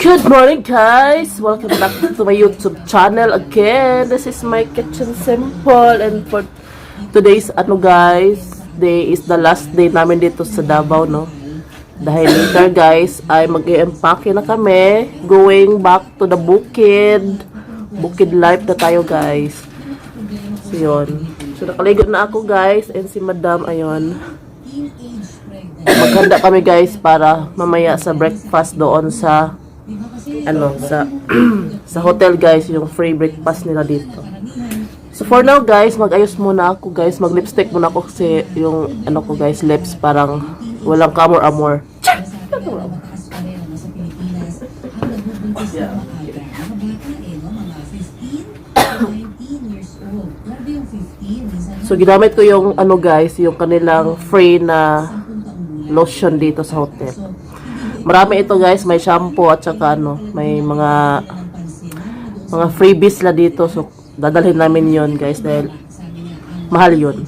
Good morning guys! Welcome back to my YouTube channel again. This is my kitchen simple, and for today's guys, day is the last day namin dito sa Davao, no? Dahil later guys ay mag-i-empake na kami, going back to the bukid life na tayo guys. So yun. So nakaligo na ako guys, and si Madam ayun. Maghanda kami guys para mamaya sa breakfast doon sa sa hotel guys, yung free breakfast nila dito. So for now guys, mag-ayos muna ako guys, mag-lipstick muna ako kasi yung ko guys, lips parang walang kamor-amor. So ginamit ko yung guys, yung kanilang free na lotion dito sa hotel. Marami ito guys, may shampoo at saka may mga freebies la dito. So dadalhin namin yon guys dahil mahal yun.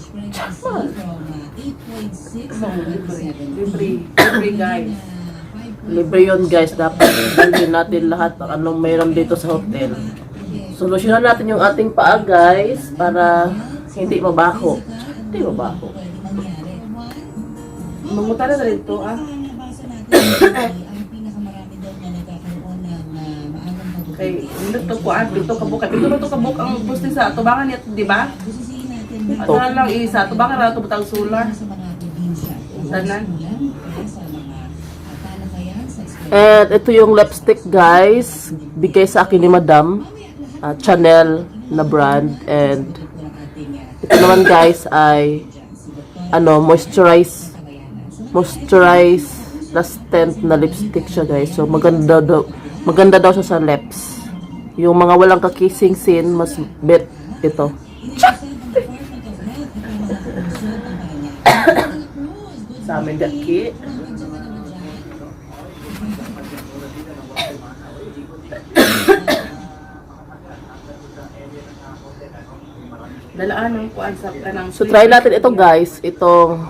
Libre guys. Libre yun guys, dapat dalhin natin lahat ng anong mayroon dito sa hotel. Solusyonan natin yung ating paa guys para hindi mabaho. Hindi mabaho. Mamutara na rin ito Okay, dito kuan dito kabuk. Dito to kabuk ang poste sa tubangan niya, di ba? Ito lang isa, tubangan ra to butang solar. Tanan. And ito yung lipstick guys, bigay sa akin ni Madam, Chanel na brand, and ito naman guys ay moisturize plus tint na lipstick siya guys. So maganda daw siya sa lips. Yung mga walang kakissing scene, mas bet ito. Sa amin daki. Dalaan ng kuan sa kanang. So try natin ito guys, itong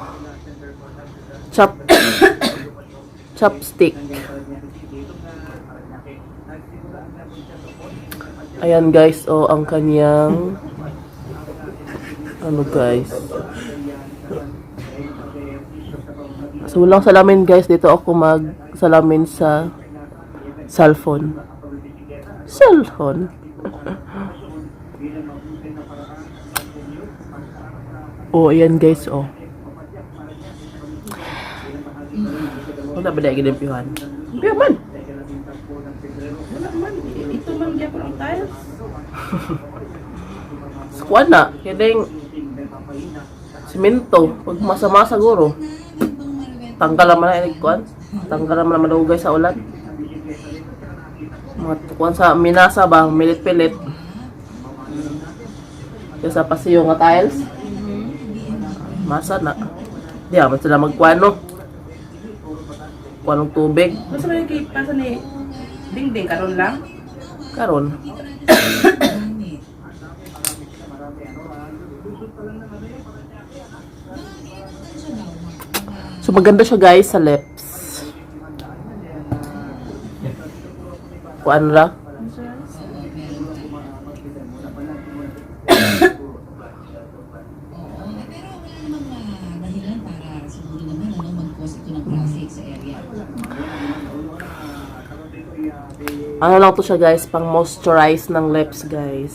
chopstick. Ayan guys, ang kanyang guys. So walang salamin guys, dito ako mag-salamin sa cellphone. Ayan guys, wala ba na ginimpihan? Impihan man! Wala man. Ito man diya parang tiles. Squad na. Kaya simento. Pag masama siguro. Tanggal naman na inikkuan. Tanggal naman na malugay sa ulan. Mga kuan sa minasa ba? Milit-pilit. Kaya sa pasiyo nga tiles. Masa na. Di ba sila magkuano? Kuanong tubig. Basta may kipasa ni dingding karon lang? Karon. So maganda siya guys sa lips. Kuan ra? Ano lang to siya guys, pang moisturize ng lips guys.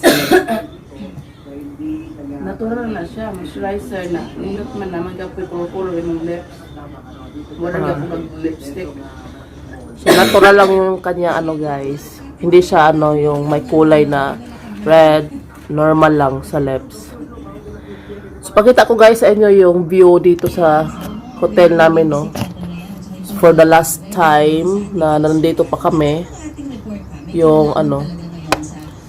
Natural na siya, moisturizer na. Nindot man naman kapoy color yung lips. Wala nga po mag-lipstick. So natural lang yung kanya guys. Hindi siya yung may kulay na red, normal lang sa lips. So pakita ko guys sa inyo yung view dito sa hotel namin, no. So, for the last time na nandito pa kami, yung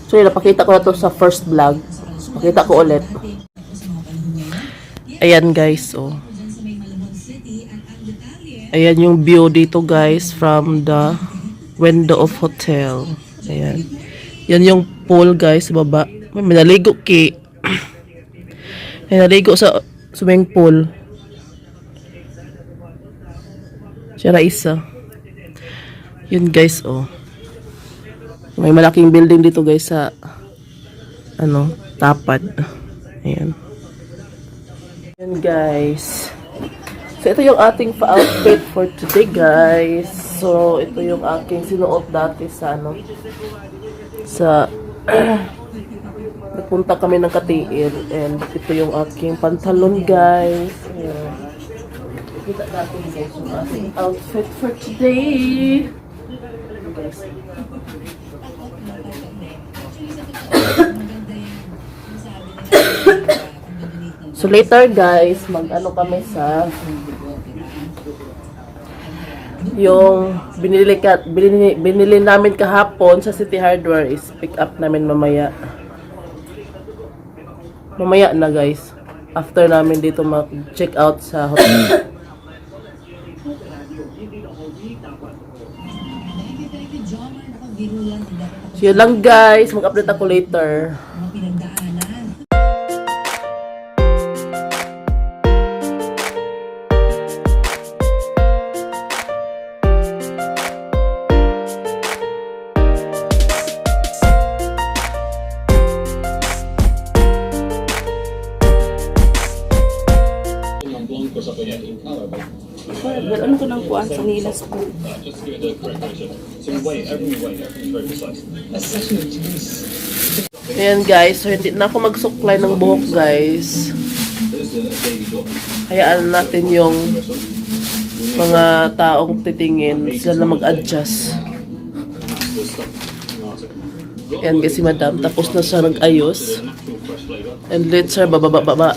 so yun, napakita ko na to sa first vlog. So, pakita ko ulit. Ayan guys, ayan yung view dito guys from the window of hotel. Ayan. Yan yung pool guys sa baba. May naligo may naligo sa swimming pool. Siya na isa. Yun guys, May malaking building dito guys sa Tapad. Ayan. Ayan guys. So ito yung ating outfit for today guys. So ito yung aking sinuot dati sa sa nagpunta kami ng Katiil, and ito yung aking pantalon guys. Ayan. Kita natin guys yung ating outfit for today. Guys. So later guys, kami sa yung binili namin kahapon sa City Hardware is pick up namin mamaya. Mamaya na guys. After namin dito mag-check out sa hotel. So yun lang guys, mag-update ako later. Ano ko nang kuhaan sa nilas po? Ayan guys, so hindi na ako magsuklay ng buhok guys. Hayaan natin yung mga taong titingin, sila na mag-adjust. Ayan guys si madam, tapos na siya nag-ayos. And later, bababa.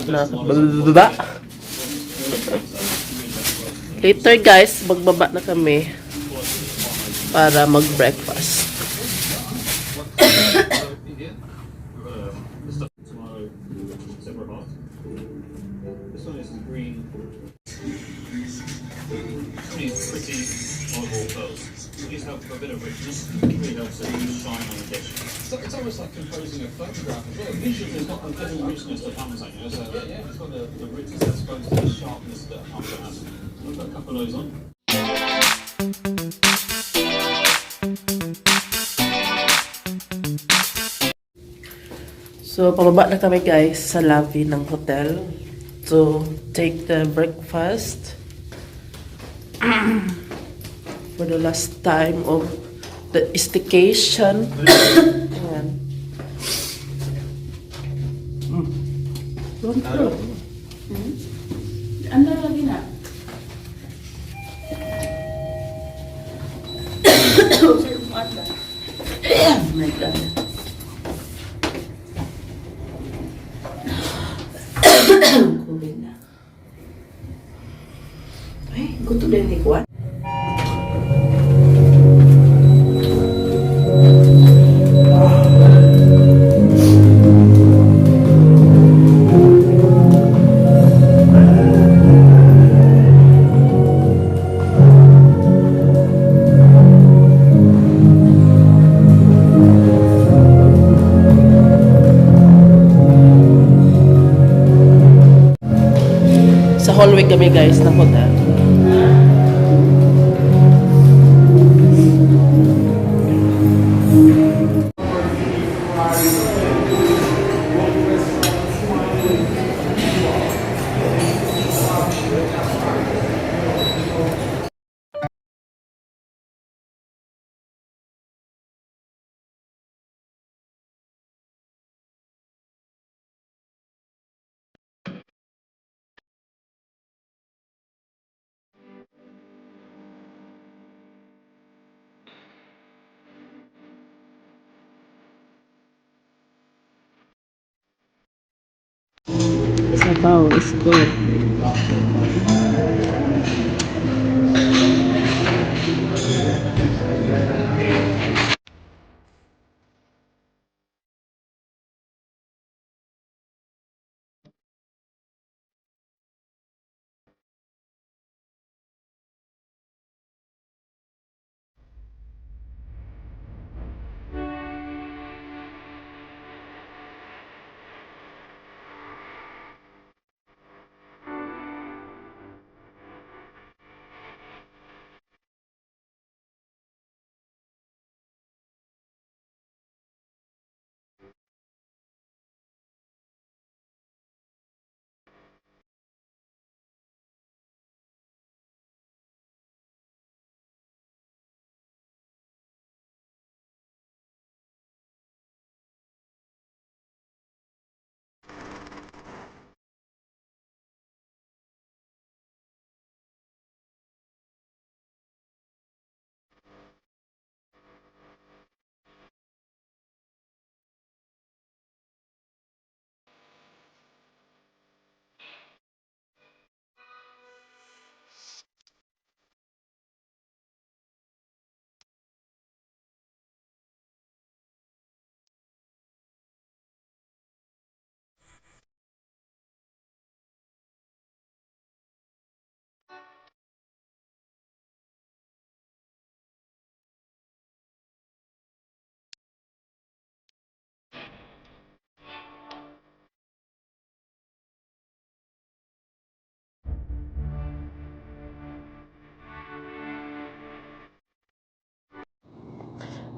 Later guys, magbaba na kami para mag-breakfast. It's almost like composing a photograph as well. Visually, there's not a richness to parmesan. You know, so yeah, it's got the richness as opposed to the sharpness that parmesan has. We've got a couple of those on. So, pababa na kami guys sa lobby ng hotel to take the breakfast for the last time of the staycation. Ayan. Ano lagi na? Oh my God. Kulit na. Ay, gusto din ni Kwan. Hallway kami guys ng hotel. Sabaw is good.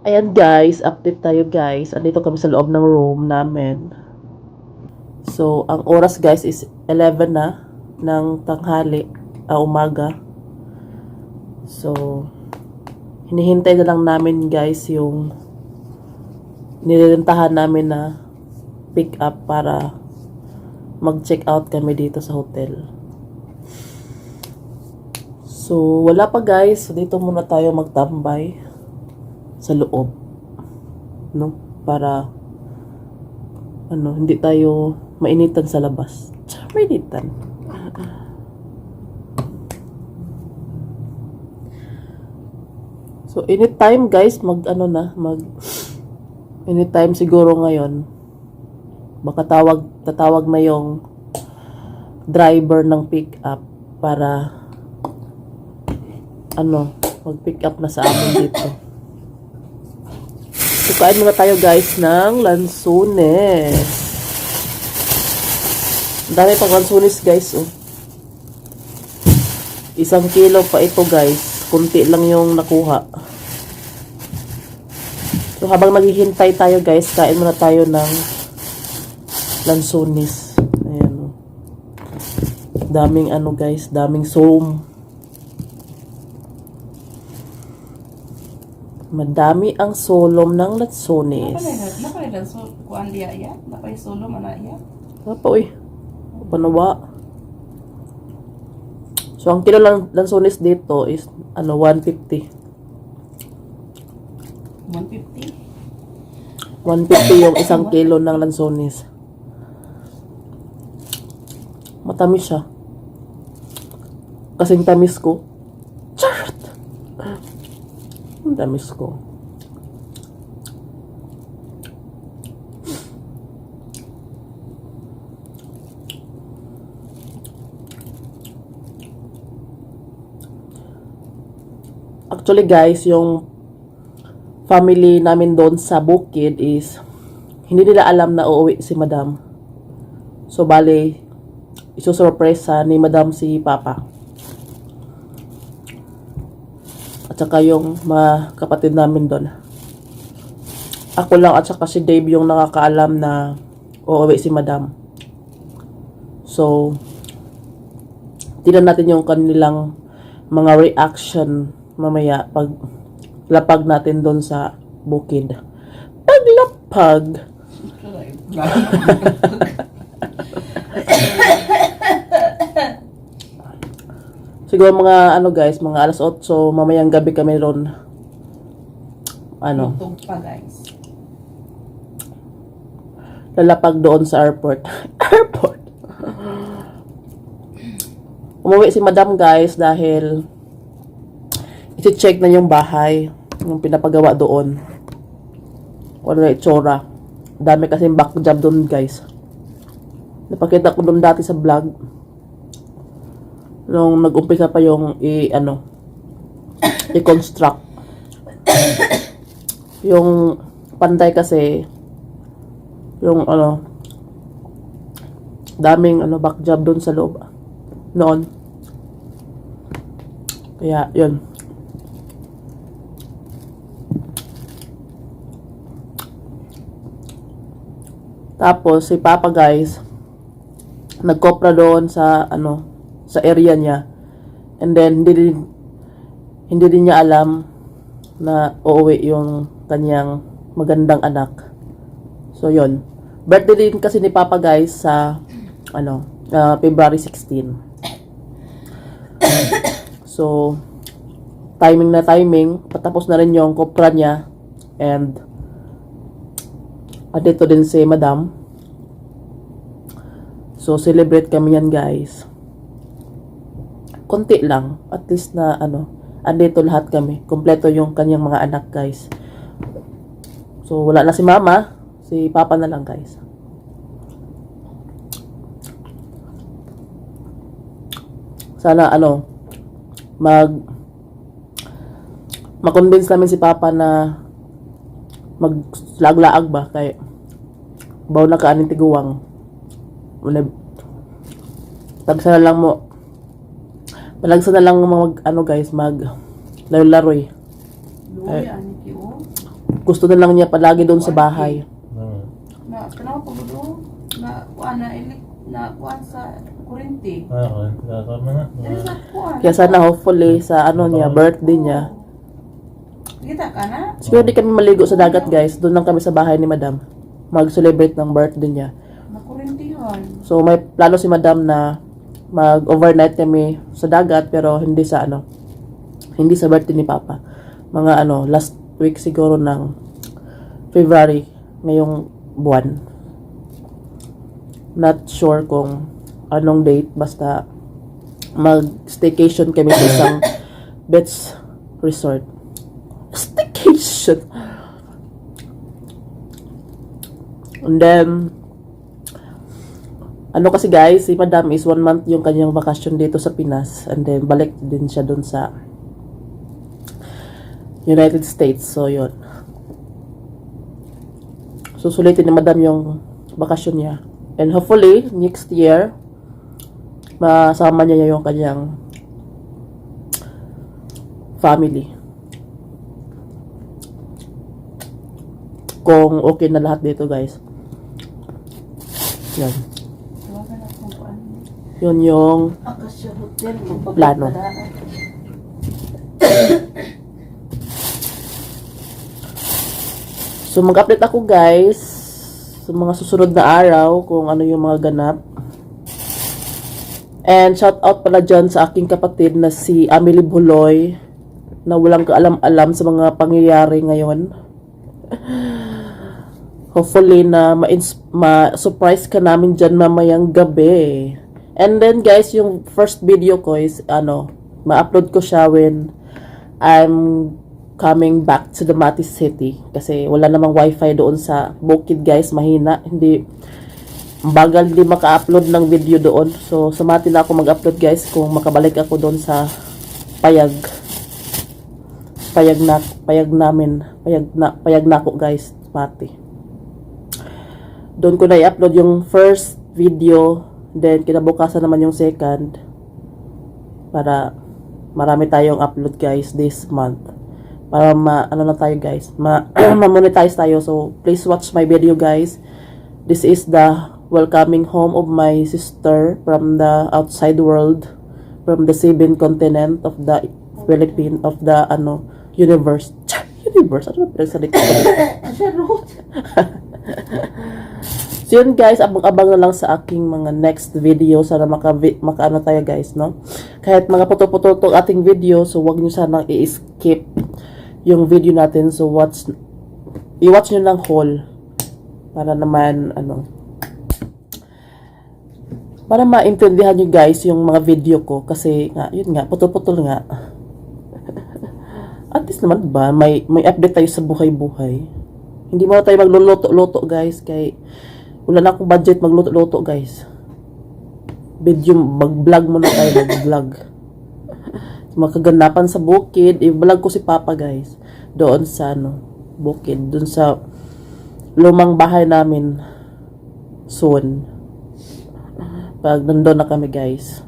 Ayan guys, update tayo guys. Andito kami sa loob ng room namin. So, ang oras guys is 11 na ng tanghali, umaga. So, hinihintay na lang namin guys yung nililentahan namin na pick up para mag-check out kami dito sa hotel. So, wala pa guys. So, dito muna tayo magtambay sa loob, no? Para hindi tayo mainitan sa labas. Mainitan. So anytime guys, anytime siguro ngayon baka tatawag na yung driver ng pick up para mag-pick up na sa amin dito. So, kain muna tayo guys ng lansunes. Ang dami pang lansunes guys, oh. 1 kilo pa ito guys. Kunti lang yung nakuha. So, habang naghihintay tayo guys, kain muna tayo ng lansunes. Ayan, oh. Daming guys, daming soom. Madami ang solom ng lansones. Napay dan so kuan dia ya, napay solo mana ya. Apa uy? Panawa. So ang kilo lang lansones dito is 150. 150. 150 yung 1 kilo ng lansones. Matamis siya. Kasing tamis ko. Charot! Ang tamis ko. Actually guys, yung family namin doon sa bukid is hindi nila alam na uuwi si Madam. So bale, isusurpresa ni Madam si Papa. At saka yung mga kapatid namin doon. Ako lang at saka si Dave yung nakakaalam na uuwi si Madam. So, tignan natin yung kanilang mga reaction mamaya pag lapag natin doon sa bukid. Paglapag! Siguro mga guys, mga alas 8, mamayang gabi kami ron. Tugtog pa guys. Lalapag doon sa airport. Airport! Umuwi si Madam guys dahil iti-check na yung bahay, yung pinapagawa doon. Ano na itsura. Dami kasing back job doon guys. Napakita ko doon dati sa vlog. Nung nag-umpisa pa yung i-construct. Yung panday kasi yung daming back job doon sa loob noon. Kaya yun. Tapos si Papa guys nagkopra doon sa sa area niya. And then hindi din niya alam na uuwi yung kanyang magandang anak. So yun. Birthday din kasi ni Papa guys sa February 16. So timing na timing, patapos na rin yung kopra niya and dito din si Madam. So celebrate kami yan guys. Konti lang, at least na andito lahat kami. Kompleto yung kanyang mga anak guys. So wala na si Mama, si Papa na lang guys. Sana ma-convince namin si Papa na maglaag-laag ba kay baw na kaaning tiguwang. Tagsa na lang mo. Malagsa na lang guys, mag laro-laroy. Luya ani ki o. gusto na lang niya palagi doon sa bahay. Na kanawa pa do na kuan na kuan sa kurente. Dili sa kuan. Kaya sana hopefully sa ano niya, birthday niya. Kita ka na? Siguro di kami maligo sa dagat guys. Doon lang kami sa bahay ni Madam. Mag-celebrate ng birthday niya. Na kurentihan. So may plano si Madam na mag-overnight kami sa dagat pero hindi sa ano. Hindi sa birthday ni Papa. Mga ano, last week siguro ng February ngayong buwan. Not sure kung anong date basta mag-staycation kami sa isang beach resort. Staycation. And then ano kasi guys, si Madam is 1 month yung kanyang vacation dito sa Pinas and then balik din siya dun sa United States. So yun. Susulitin ni Madam yung bakasyon niya. And hopefully, next year, masama niya yung kanyang family. Kung okay na lahat dito, guys. Yan. Tawagan ako kuan. Yun yung Akasya Hotel. Plano. So, mag-update ako, guys, sa mga susunod na araw kung ano yung mga ganap. And shout out pala dyan sa aking kapatid na si Amelie Buloy na walang kaalam-alam sa mga pangyayari ngayon. Hopefully na ma-surprise ka namin dyan mamayang gabi. And then guys, yung first video ko is ma-upload ko siya when I'm coming back to the Mati City. Kasi wala namang wifi doon sa Bukid guys, mahina. Bagal di maka-upload ng video doon. So, sa Mati na ako mag-upload guys kung makabalik ako doon sa payag na ako guys, Mati. Doon ko na i-upload yung first video, then kinabukasan naman yung second para marami tayong upload guys this month. Para ma-monetize tayo. So, please watch my video guys. This is the welcoming home of my sister from the outside world, from the 7 continent of the Philippines, of the universe. Universe? Ano ba pinagsalita ko? So yun guys, abang-abang na lang sa aking mga next video. Sana makaano tayo guys, no? Kahit mga puto-puto itong ating video, so wag nyo sanang i-skip yung video natin. So i-watch nyo lang whole para naman para maintindihan nyo guys yung mga video ko. Kasi nga, yun nga, puto-putol nga. At least naman ba, may update tayo sa buhay-buhay. Hindi mo na tayo magluluto-luto guys. Kay wala na akong budget magluto-luto guys. Video, mag-vlog muna tayo, mag-vlog. Makaganapan sa bukid. I-vlog ko si Papa guys. Doon sa bukid. Doon sa lumang bahay namin. Soon. Pag nandun na kami guys.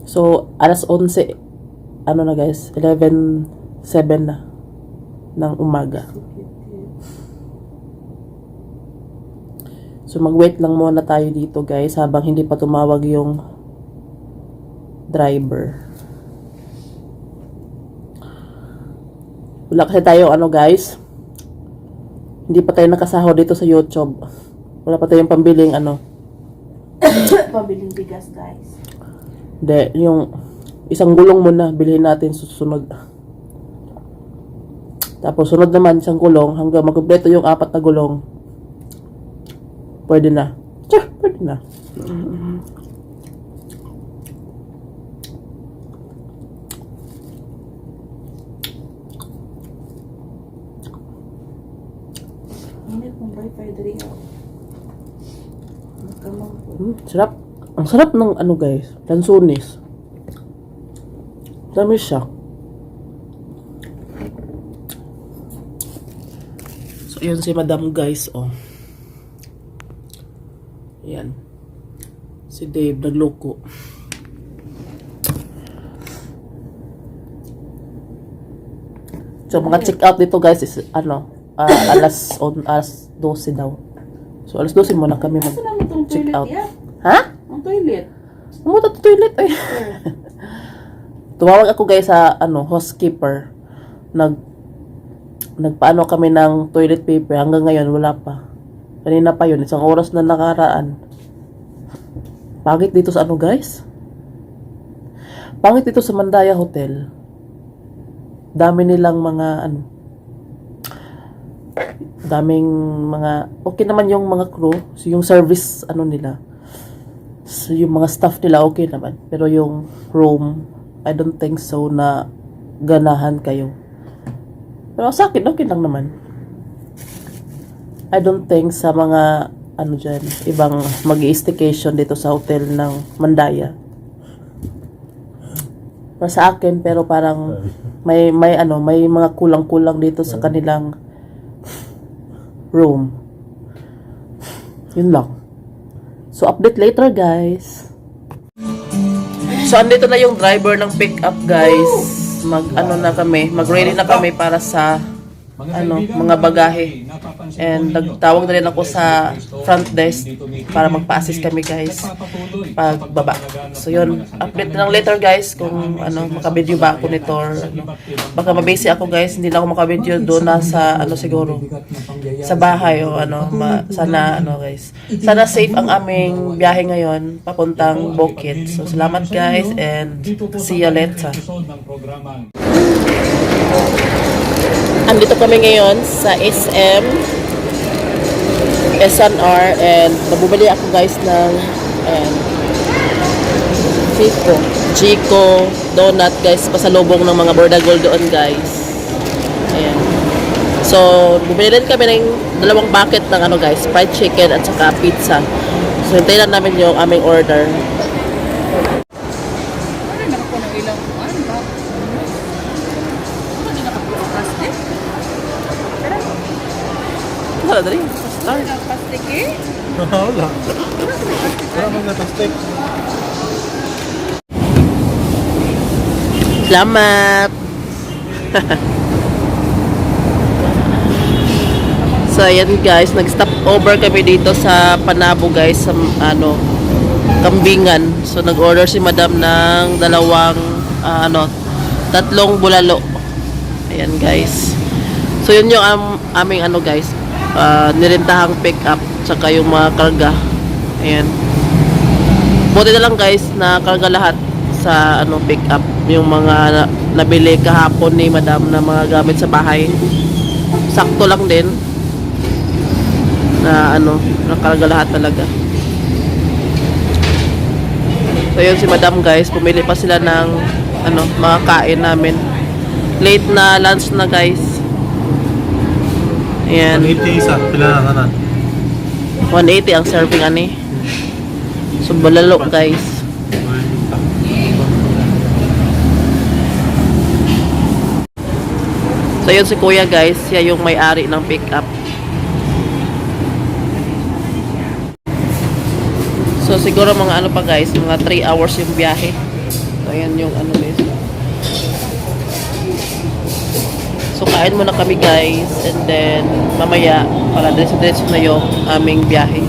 So, alas 11, na guys, 11:07 na ng umaga. So, mag-wait lang muna tayo dito guys habang hindi pa tumawag yung driver. Wala kasi tayo guys, hindi pa tayo nakasahod dito sa YouTube. Wala pa tayong pambiling Pabiling bigas guys. Hindi, yung isang gulong muna, bilhin natin susunod. Tapos sunod naman isang gulong hanggang magkumpleto yung 4 na gulong. Pwede na. Pwede na. Hindi kung wifi dali ako. Sarap. Ang sarap ng guys, lansunis. Dami siya. So, yun si Madam guys, Yan. Si Dave, nagloko. So, mga check out dito guys is, alas 12 daw. So, alas 12 muna kami Saan naman itong mag-check toilet out. yan? Ha? Ang toilet. Pumunta sa toilet eh. Tumawag ako guys sa, housekeeper. Nagpaano kami ng toilet paper. Hanggang ngayon, wala pa. Kanina pa yun, isang oras na nakaraan. Pangit dito sa guys? Pangit dito sa Mandaya Hotel. Dami nilang mga daming mga okay naman yung mga crew, so yung service nila. So yung mga staff nila okay naman, pero yung room I don't think so na ganahan kayo. Pero sa akin okay lang naman. I don't think sa mga dyan, ibang mag-i-staycation dito sa hotel ng Mandaya. Para sa akin, pero parang may mga kulang-kulang dito sa kanilang room. Yun lang. So, update later, guys. So, andito na yung driver ng pick-up, guys. Mag-ready na kami para sa mga bagahe. And nagtawag na rin ako sa front desk para magpa-assist kami guys pagbaba. So yun, update na lang later guys kung makabideo ba ako nito or baka mabisi ako guys, hindi lang ako makabideo doon na sa siguro sa bahay o sana guys. Sana safe ang aming biyahe ngayon papuntang Bukid. So salamat guys and see you later. Andito kami ngayon sa SM SNR and nabubili ako guys ng Chico donut guys, pasalubong ng mga Bordagol doon guys. Ayan. So bumili rin kami ng 2 bucket ng guys, fried chicken at saka pizza. So hintayin lang namin yung aming order. Wala dali. Plastic eh? Wala. Wala man na plastic. Salamat. So ayan guys, nag-stop over kami dito sa Panabo guys, sa Kambingan. So nag-order si Madam ng 3 bulalo. Ayan guys. So yun yung aming guys, nirentahang pick up tsaka yung mga karga. Ayan. Buti na lang guys na karga lahat sa pick up yung mga nabili kahapon ni Madam na mga gamit sa bahay. Sakto lang din na nakarga lahat talaga. So yun si Madam guys, pumili pa sila ng mga kain namin. Late na lunch na guys. Ayan. 180 isa, pila na kanan. 180 ang serving So bulalo guys. So yun si Kuya guys, siya yung may-ari ng pick up. So siguro mga pa guys, mga 3 hours yung biyahe. So ayan yung guys. So kain muna kami guys and then mamaya para diretso na yung aming biyahe.